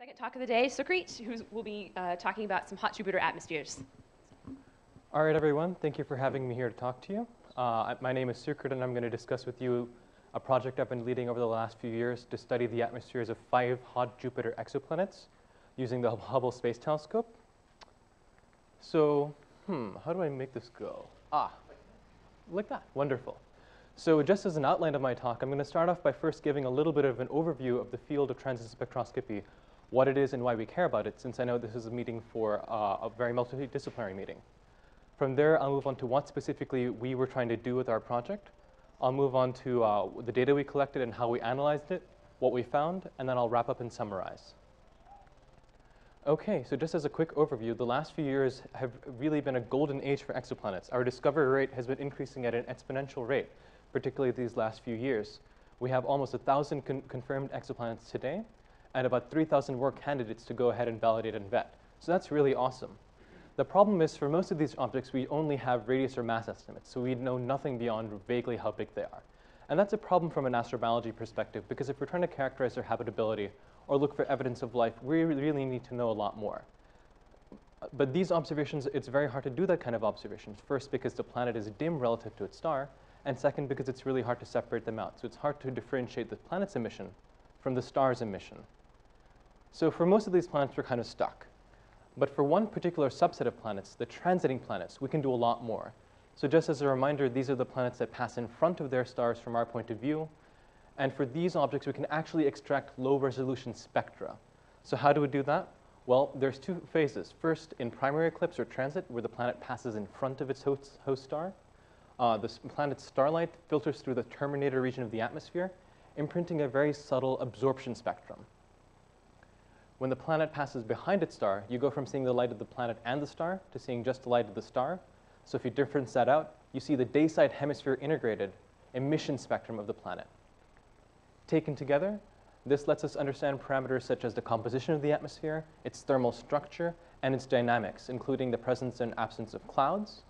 Second talk of the day, Sukrit, who will be talking about some hot Jupiter atmospheres. All right, everyone. Thank you for having me here to talk to you. My name is Sukrit, and I'm going to discuss with you a project I've been leading over the last few years to study the atmospheres of 5 hot Jupiter exoplanets using the Hubble Space Telescope. So, how do I make this go? Like that. Wonderful. So just as an outline of my talk, I'm going to start off by first giving a little bit of an overview of the field of transit spectroscopy, what it is and why we care about it, since I know this is a meeting for a very multidisciplinary meeting. From there, I'll move on to what specifically we were trying to do with our project. I'll move on to the data we collected and how we analyzed it, what we found, and then I'll wrap up and summarize. Okay, so just as a quick overview, the last few years have really been a golden age for exoplanets. Our discovery rate has been increasing at an exponential rate, particularly these last few years. We have almost 1,000 confirmed exoplanets today, and about 3,000 work candidates to go ahead and validate and vet. So that's really awesome. The problem is, for most of these objects, we only have radius or mass estimates, so we know nothing beyond vaguely how big they are. And that's a problem from an astrobiology perspective, because if we're trying to characterize their habitability or look for evidence of life, we really need to know a lot more. But these observations, it's very hard to do that kind of observations. First, because the planet is dim relative to its star, and second, because it's really hard to separate them out. So it's hard to differentiate the planet's emission from the star's emission. So for most of these planets, we're kind of stuck. But for one particular subset of planets, the transiting planets, we can do a lot more. So just as a reminder, these are the planets that pass in front of their stars from our point of view. And for these objects, we can actually extract low-resolution spectra. So how do we do that? Well, there's 2 phases. First, in primary eclipse or transit, where the planet passes in front of its host star. The planet's starlight filters through the terminator region of the atmosphere, imprinting a very subtle absorption spectrum. When the planet passes behind its star, you go from seeing the light of the planet and the star to seeing just the light of the star. So if you difference that out, you see the day-side hemisphere integrated emission spectrum of the planet. Taken together, this lets us understand parameters such as the composition of the atmosphere, its thermal structure, and its dynamics, including the presence and absence of clouds,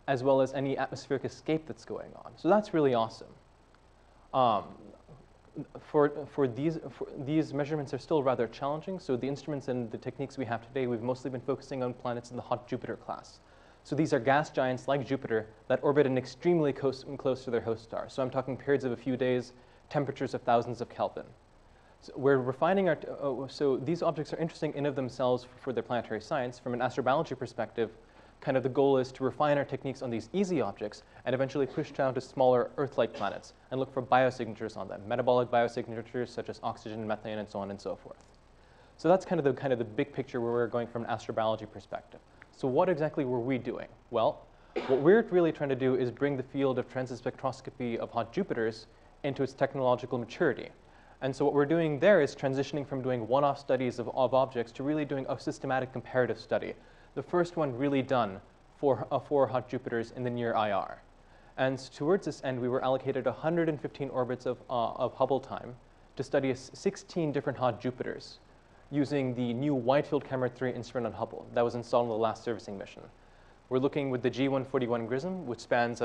as well as any atmospheric escape that's going on. So that's really awesome. These measurements are still rather challenging, so the instruments and the techniques we have today, we've mostly been focusing on planets in the hot Jupiter class. So these are gas giants like Jupiter that orbit in extremely close to their host star. So I'm talking periods of a few days, temperatures of thousands of Kelvin. So we're refining so these objects are interesting in of themselves for their planetary science. From an astrobiology perspective, kind of the goal is to refine our techniques on these easy objects and eventually push down to smaller Earth-like planets and look for biosignatures on them, metabolic biosignatures such as oxygen, methane, and so on and so forth. So that's kind of the big picture where we're going from an astrobiology perspective. So what exactly were we doing? Well, what we're really trying to do is bring the field of transit spectroscopy of hot Jupiters into its technological maturity. And so what we're doing there is transitioning from doing one-off studies of objects to really doing a systematic comparative study. The first one really done for 4 hot Jupiters in the near IR. And towards this end, we were allocated 115 orbits of Hubble time to study 16 different hot Jupiters using the new Wide Field Camera 3 instrument on Hubble that was installed in the last servicing mission. We're looking with the G141 GRISM, which spans,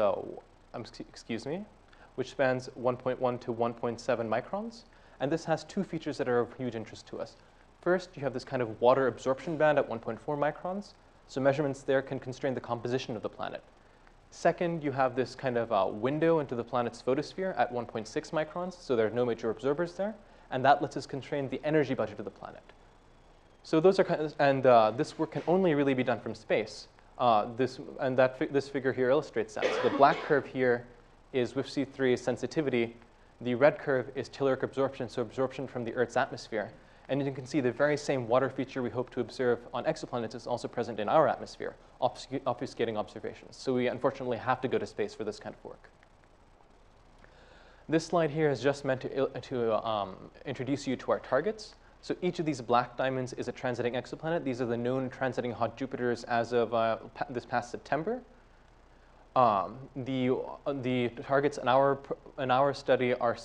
which spans 1.1 to 1.7 microns. And this has 2 features that are of huge interest to us. First, you have this kind of water absorption band at 1.4 microns. So measurements there can constrain the composition of the planet. Second, you have this kind of window into the planet's photosphere at 1.6 microns. So there are no major observers there. And that lets us constrain the energy budget of the planet. So those are this work can only really be done from space. This figure here illustrates that. So the black curve here is WFC3 sensitivity. The red curve is telluric absorption, so absorption from the Earth's atmosphere. And you can see the very same water feature we hope to observe on exoplanets is also present in our atmosphere, obfuscating observations. So we unfortunately have to go to space for this kind of work. This slide here is just meant to introduce you to our targets. So each of these black diamonds is a transiting exoplanet. These are the known transiting hot Jupiters as of this past September. The targets in our study are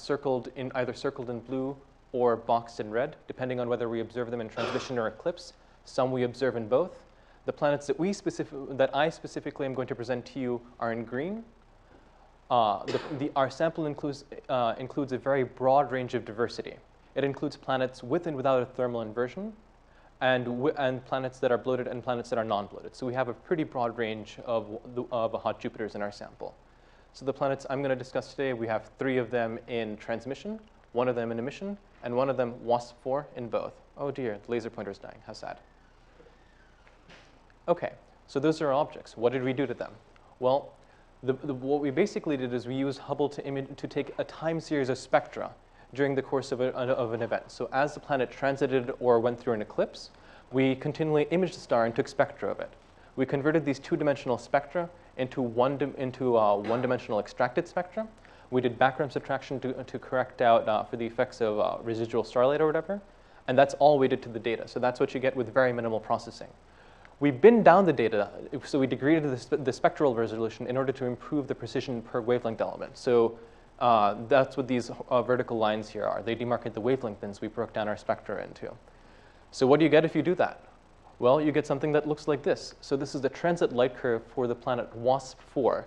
either circled in blue or boxed in red, depending on whether we observe them in transition or eclipse. Some we observe in both. The planets that I specifically am going to present to you are in green. Our sample includes a very broad range of diversity. It includes planets with and without a thermal inversion, and planets that are bloated and planets that are non-bloated. So we have a pretty broad range of hot Jupiters in our sample. So the planets I'm going to discuss today, we have 3 of them in transmission, 1 of them in emission, and 1 of them WASP-4 in both. Oh dear, the laser pointer's dying. How sad. OK, so those are our objects. What did we do to them? Well, what we basically did is we used Hubble to take a time series of spectra during the course of an event. So as the planet transited or went through an eclipse, we continually imaged the star and took spectra of it. We converted these 2-dimensional spectra into one-dimensional extracted spectra. We did background subtraction to correct out for the effects of residual starlight or whatever. And that's all we did to the data. So that's what you get with very minimal processing. We binned down the data, so we degraded the spectral resolution in order to improve the precision per wavelength element. So that's what these vertical lines here are. They demarcate the wavelength bins we broke down our spectra into. So what do you get if you do that? Well, you get something that looks like this. So this is the transit light curve for the planet WASP-4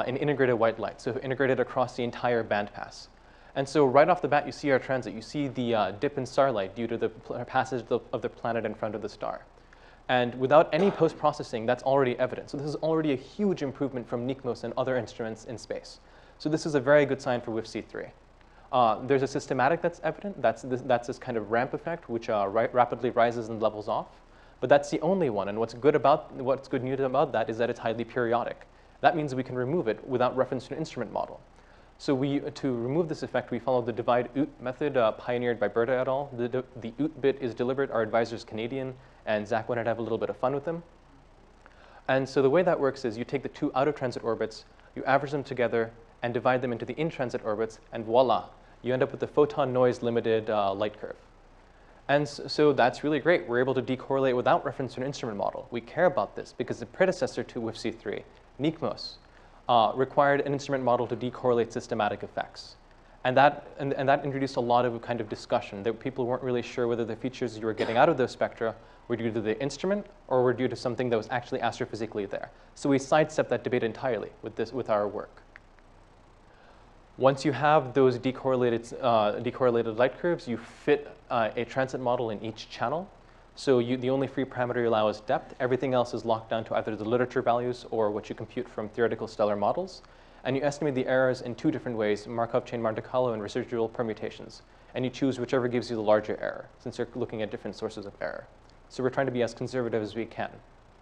in integrated white light, so integrated across the entire bandpass. And so right off the bat, you see our transit. You see the dip in starlight due to the passage of the planet in front of the star. And without any post-processing, that's already evident. So this is already a huge improvement from NICMOS and other instruments in space. So this is a very good sign for WIFC-3. There's a systematic that's evident. That's this kind of ramp effect, which rapidly rises and levels off. But that's the only one. And what's good news about that is that it's highly periodic. That means we can remove it without reference to an instrument model. So to remove this effect, we follow the divide-OOT method pioneered by Berta et al. The OOT bit is deliberate. Our advisor is Canadian, and Zach wanted to have a little bit of fun with them. And so the way that works is you take the 2 out-of-transit orbits, you average them together, and divide them into the in-transit orbits, and voila, you end up with the photon noise limited light curve. And so that's really great. We're able to decorrelate without reference to an instrument model. We care about this because the predecessor to WIFC-3, NICMOS, required an instrument model to decorrelate systematic effects. And that introduced a lot of kind of discussion that people weren't really sure whether the features you were getting out of those spectra were due to the instrument or were due to something that was actually astrophysically there. So we sidestepped that debate entirely with our work. Once you have those decorrelated light curves, you fit a transit model in each channel. So the only free parameter you allow is depth. Everything else is locked down to either the literature values or what you compute from theoretical stellar models. And you estimate the errors in 2 different ways, Markov chain Monte Carlo and residual permutations. And you choose whichever gives you the larger error, since you're looking at different sources of error. So we're trying to be as conservative as we can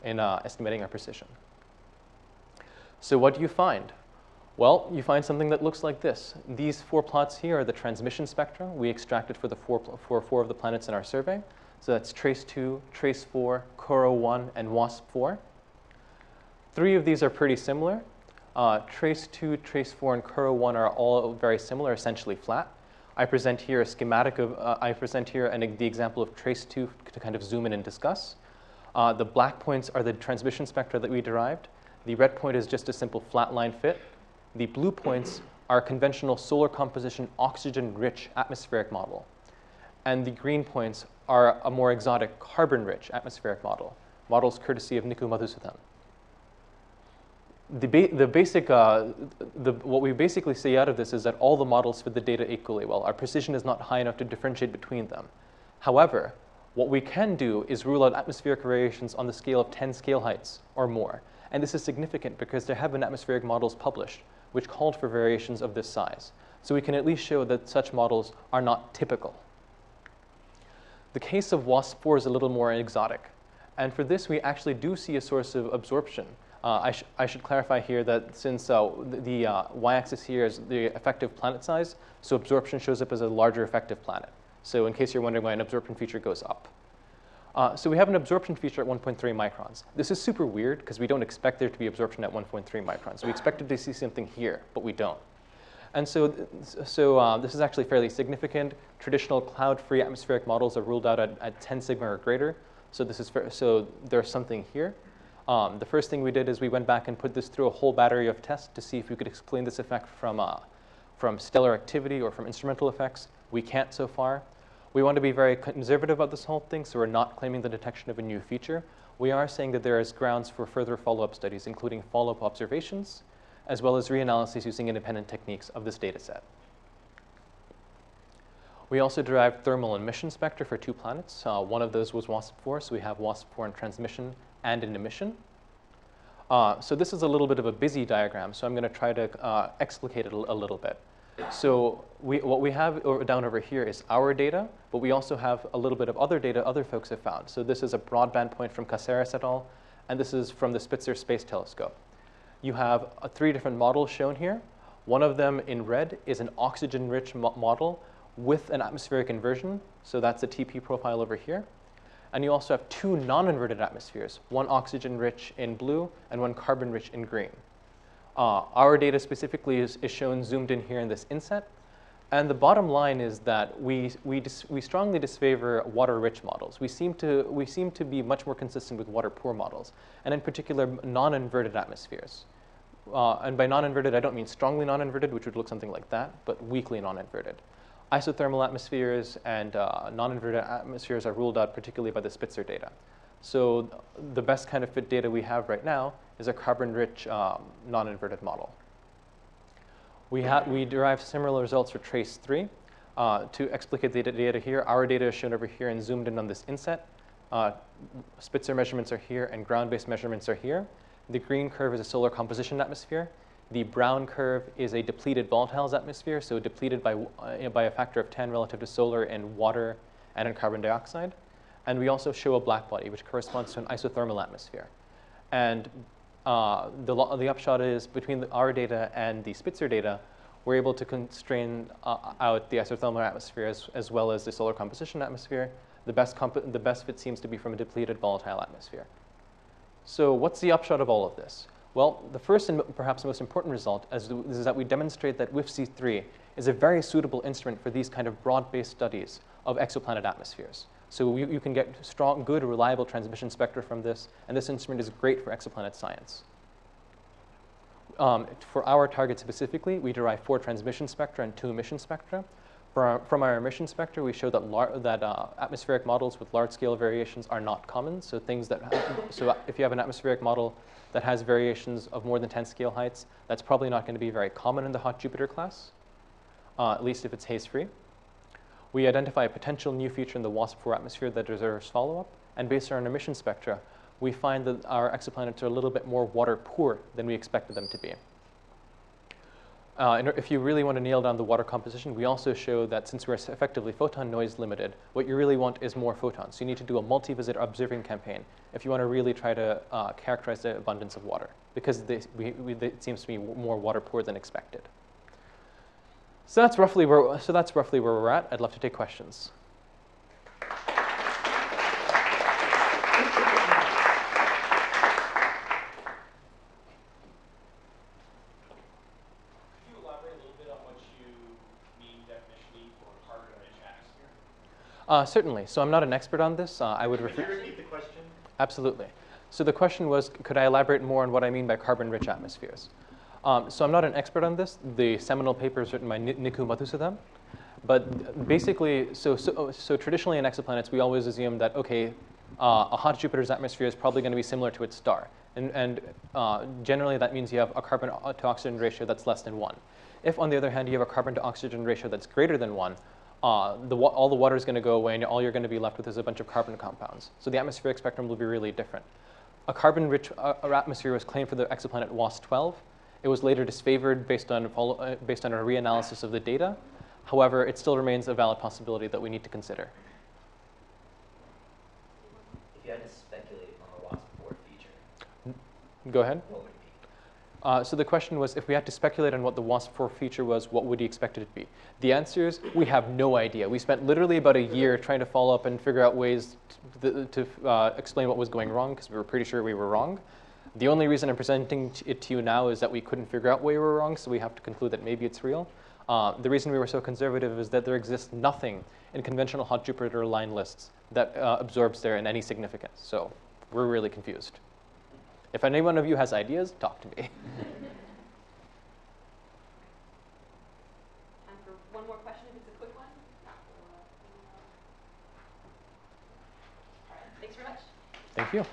in estimating our precision. So what do you find? Well, you find something that looks like this. These 4 plots here are the transmission spectra we extracted for 4 of the planets in our survey. So that's TRACE-2, TRACE-4, CORO-1, and WASP-4. 3 of these are pretty similar. TRACE-2, TRACE-4, and CORO-1 are all very similar, essentially flat. I present here a schematic of, the example of TRACE-2 to kind of zoom in and discuss. The black points are the transmission spectra that we derived. The red point is just a simple flat line fit. The blue points are conventional solar composition oxygen-rich atmospheric model. And the green points are a more exotic carbon-rich atmospheric model, models courtesy of Niku Madhusudan. What we basically say out of this is that all the models fit the data equally well. Our precision is not high enough to differentiate between them. However, what we can do is rule out atmospheric variations on the scale of 10 scale heights or more. And this is significant because there have been atmospheric models published which called for variations of this size. So we can at least show that such models are not typical. The case of WASP-4 is a little more exotic. And for this, we actually do see a source of absorption. I should clarify here that since the y-axis here is the effective planet size, so absorption shows up as a larger effective planet. So in case you're wondering why an absorption feature goes up. So we have an absorption feature at 1.3 microns. This is super weird because we don't expect there to be absorption at 1.3 microns. We expected to see something here, but we don't. And so this is actually fairly significant. Traditional cloud-free atmospheric models are ruled out at 10 sigma or greater. So there's something here. The first thing we did is we went back and put this through a whole battery of tests to see if we could explain this effect from stellar activity or from instrumental effects. We can't so far. We want to be very conservative about this whole thing, so we're not claiming the detection of a new feature. We are saying that there is grounds for further follow-up studies, including follow-up observations, as well as reanalyses using independent techniques of this data set. We also derived thermal emission spectra for 2 planets. One of those was WASP-4, so we have WASP-4 in transmission and in emission. So this is a little bit of a busy diagram, so I'm going to try to explicate it a little bit. So what we have down over here is our data, but we also have a little bit of other data other folks have found. So this is a broadband point from Caceres et al., and this is from the Spitzer Space Telescope. You have 3 different models shown here. One of them in red is an oxygen-rich model with an atmospheric inversion, so that's the TP profile over here. And you also have 2 non-inverted atmospheres, one oxygen-rich in blue and one carbon-rich in green. Our data specifically is shown zoomed in here in this inset. And the bottom line is that we strongly disfavor water-rich models. We seem to be much more consistent with water-poor models, and in particular, non-inverted atmospheres. And by non-inverted, I don't mean strongly non-inverted, which would look something like that, but weakly non-inverted. Isothermal atmospheres and non-inverted atmospheres are ruled out particularly by the Spitzer data. So the best kind of fit data we have right now is a carbon-rich non-inverted model. We derived similar results for TRACE-3. To explicate the data here, our data is shown over here and zoomed in on this inset. Spitzer measurements are here and ground-based measurements are here. The green curve is a solar composition atmosphere. The brown curve is a depleted volatiles atmosphere, so depleted by a factor of 10 relative to solar in water and in carbon dioxide. And we also show a black body, which corresponds to an isothermal atmosphere. And the upshot is between our data and the Spitzer data, we're able to constrain out the isothermal atmosphere as well as the solar composition atmosphere. The best fit seems to be from a depleted volatile atmosphere. So what's the upshot of all of this? Well, the first and perhaps most important result is that we demonstrate that WIFC-3 is a very suitable instrument for these kind of broad-based studies of exoplanet atmospheres. So you can get strong, good, reliable transmission spectra from this, and this instrument is great for exoplanet science. For our target specifically, we derive 4 transmission spectra and 2 emission spectra. From our emission spectra, we show that atmospheric models with large-scale variations are not common. So so if you have an atmospheric model that has variations of more than 10 scale heights, that's probably not going to be very common in the hot Jupiter class, at least if it's haze-free. We identify a potential new feature in the WASP-4 atmosphere that deserves follow-up, and based on our emission spectra, we find that our exoplanets are a little bit more water-poor than we expected them to be. And if you really want to nail down the water composition, we also show that since we're effectively photon noise limited, what you really want is more photons. So you need to do a multi-visit observing campaign if you want to really try to characterize the abundance of water, because it seems to be more water poor than expected. So that's roughly where we're at. I'd love to take questions. Certainly. So I'm not an expert on this. I would refer. Could you repeat the question? Absolutely. So the question was, could I elaborate more on what I mean by carbon-rich atmospheres? So I'm not an expert on this. The seminal paper is written by Niku Madhusudan. But basically, so traditionally in exoplanets, we always assume that, OK, a hot Jupiter's atmosphere is probably going to be similar to its star. And generally, that means you have a carbon to oxygen ratio that's less than 1. If, on the other hand, you have a carbon to oxygen ratio that's greater than 1, all the water is going to go away, and all you're going to be left with is a bunch of carbon compounds. So the atmospheric spectrum will be really different. A carbon-rich atmosphere was claimed for the exoplanet WASP-12. It was later disfavored based on a reanalysis of the data. However, it still remains a valid possibility that we need to consider. If you had to speculate on a WASP-4 feature, go ahead. what would it be? So the question was, if we had to speculate on what the WASP-4 feature was, what would you expect it to be? The answer is, we have no idea. We spent literally about a year trying to follow up and figure out ways to explain what was going wrong, because we were pretty sure we were wrong. The only reason I'm presenting it to you now is that we couldn't figure out why we were wrong, so we have to conclude that maybe it's real. The reason we were so conservative is that there exists nothing in conventional hot Jupiter line lists that absorbs there in any significance. So we're really confused. If any one of you has ideas, talk to me. Time for one more question, if it's a quick one. All right, thanks very much. Thank you.